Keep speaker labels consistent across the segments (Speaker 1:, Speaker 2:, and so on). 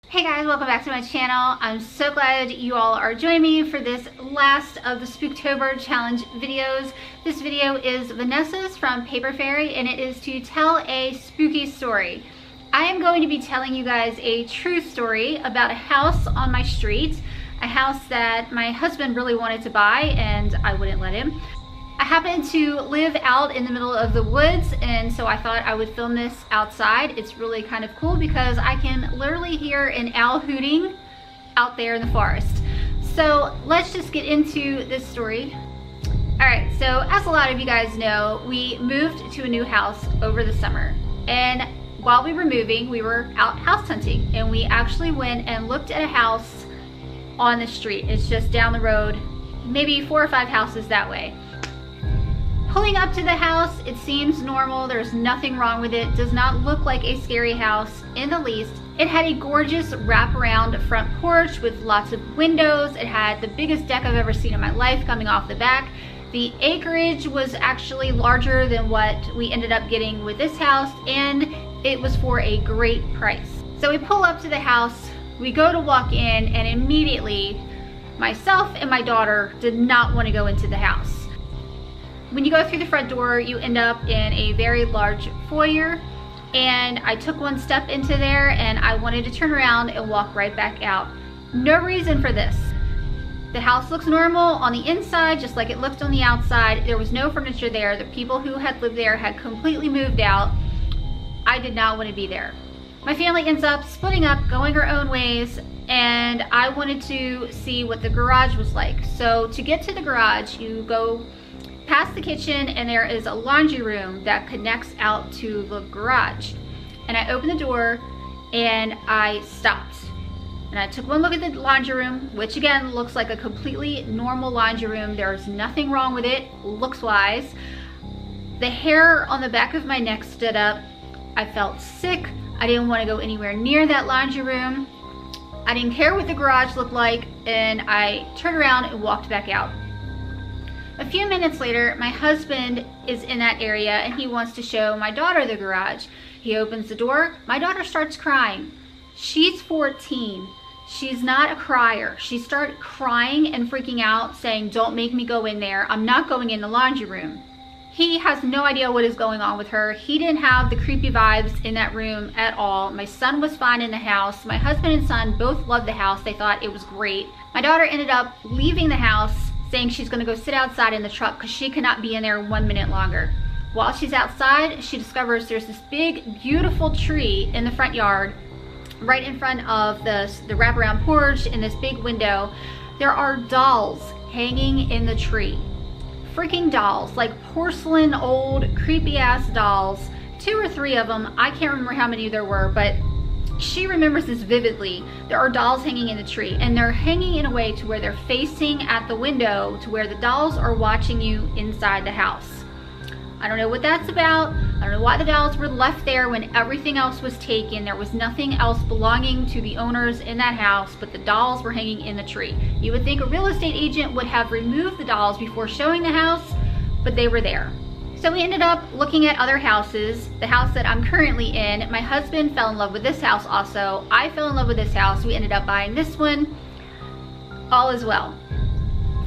Speaker 1: Hey guys, welcome back to my channel. I'm so glad you all are joining me for this last of the Spooktober challenge videos. This video is Vanessa's from Paper Fairy, and it is to tell a spooky story. I am going to be telling you guys a true story about a house on my street, a house that my husband really wanted to buy and I wouldn't let him. I happen to live out in the middle of the woods, and so I thought I would film this outside. It's really kind of cool because I can literally hear an owl hooting out there in the forest. So let's just get into this story. All right, so as a lot of you guys know, we moved to a new house over the summer, and while we were moving, we were out house hunting, and we actually went and looked at a house on the street. It's just down the road, maybe 4 or 5 houses that way. Pulling up to the house, it seems normal. There's nothing wrong with it. Does not look like a scary house in the least. It had a gorgeous wraparound front porch with lots of windows. It had the biggest deck I've ever seen in my life coming off the back. The acreage was actually larger than what we ended up getting with this house, and it was for a great price. So we pull up to the house, we go to walk in, and immediately myself and my daughter did not want to go into the house. When you go through the front door, you end up in a very large foyer, and I took one step into there and I wanted to turn around and walk right back out. No reason for this. The house looks normal on the inside, just like it looked on the outside. There was no furniture there. The people who had lived there had completely moved out. I did not want to be there. My family ends up splitting up, going our own ways, and I wanted to see what the garage was like. So to get to the garage, you go past the kitchen, and there is a laundry room that connects out to the garage. And I opened the door and I stopped. And I took one look at the laundry room, which again looks like a completely normal laundry room. There's nothing wrong with it, looks wise. The hair on the back of my neck stood up. I felt sick. I didn't want to go anywhere near that laundry room. I didn't care what the garage looked like, and I turned around and walked back out. A few minutes later, my husband is in that area and he wants to show my daughter the garage. He opens the door, my daughter starts crying. She's 14, she's not a crier. She started crying and freaking out, saying, "Don't make me go in there, I'm not going in the laundry room." He has no idea what is going on with her. He didn't have the creepy vibes in that room at all. My son was fine in the house. My husband and son both loved the house. They thought it was great. My daughter ended up leaving the house, saying she's gonna go sit outside in the truck because she cannot be in there 1 minute longer. While she's outside, she discovers there's this big, beautiful tree in the front yard, right in front of the wraparound porch and this big window. There are dolls hanging in the tree. Freaking dolls, like porcelain, old, creepy ass dolls. 2 or 3 of them, I can't remember how many there were, but she remembers this vividly. There are dolls hanging in the tree, and they're hanging in a way to where they're facing at the window to where the dolls are watching you inside the house. I don't know what that's about. I don't know why the dolls were left there when everything else was taken. There was nothing else belonging to the owners in that house, but the dolls were hanging in the tree. You would think a real estate agent would have removed the dolls before showing the house, but they were there. So we ended up looking at other houses. The house that I'm currently in, my husband fell in love with this house also. I fell in love with this house. We ended up buying this one. All is well.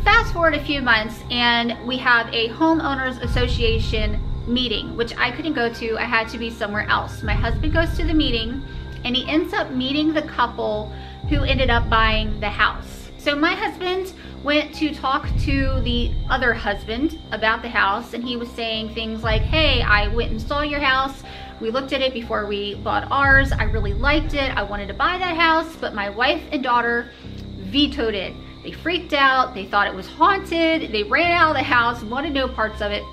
Speaker 1: Fast forward a few months and we have a homeowners association meeting, which I couldn't go to. I had to be somewhere else. My husband goes to the meeting and he ends up meeting the couple who ended up buying the house. So my husband went to talk to the other husband about the house, and he was saying things like, "Hey, I went and saw your house. We looked at it before we bought ours. I really liked it. I wanted to buy that house, but my wife and daughter vetoed it. They freaked out. They thought it was haunted. They ran out of the house, wanted no parts of it."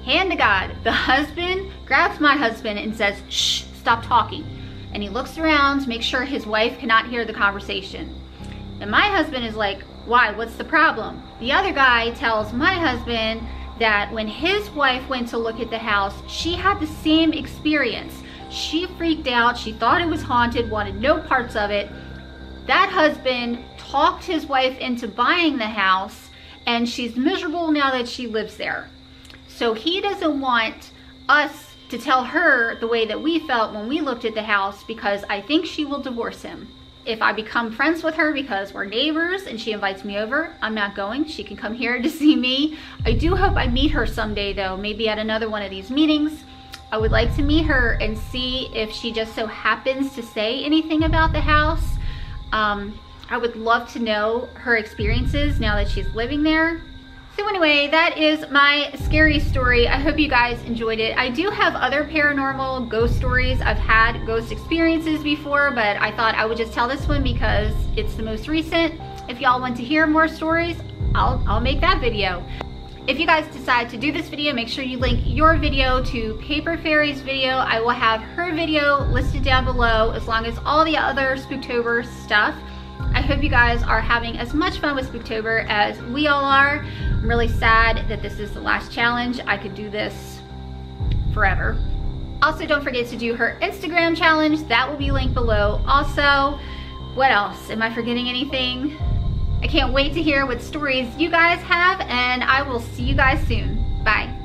Speaker 1: Hand to God, the husband grabs my husband and says, "Shh, stop talking." And he looks around to make sure his wife cannot hear the conversation. And my husband is like, "Why? What's the problem?" The other guy tells my husband that when his wife went to look at the house, she had the same experience. She freaked out. She thought it was haunted, wanted no parts of it. That husband talked his wife into buying the house, and she's miserable now that she lives there. So he doesn't want us to tell her the way that we felt when we looked at the house, because I think she will divorce him. If I become friends with her because we're neighbors and she invites me over, I'm not going. She can come here to see me. I do hope I meet her someday though, maybe at another one of these meetings. I would like to meet her and see if she just so happens to say anything about the house. I would love to know her experiences now that she's living there. So anyway, that is my scary story. I hope you guys enjoyed it. I do have other paranormal ghost stories. I've had ghost experiences before, but I thought I would just tell this one because it's the most recent. If y'all want to hear more stories, I'll make that video. If you guys decide to do this video, make sure you link your video to Paper Fairy's video. I will have her video listed down below, as long as all the other Spooktober stuff. I hope you guys are having as much fun with Spooktober as we all are. I'm really sad that this is the last challenge. I could do this forever. Also, don't forget to do her Instagram challenge. That will be linked below. Also, what else? Am I forgetting anything? I can't wait to hear what stories you guys have, and I will see you guys soon. Bye.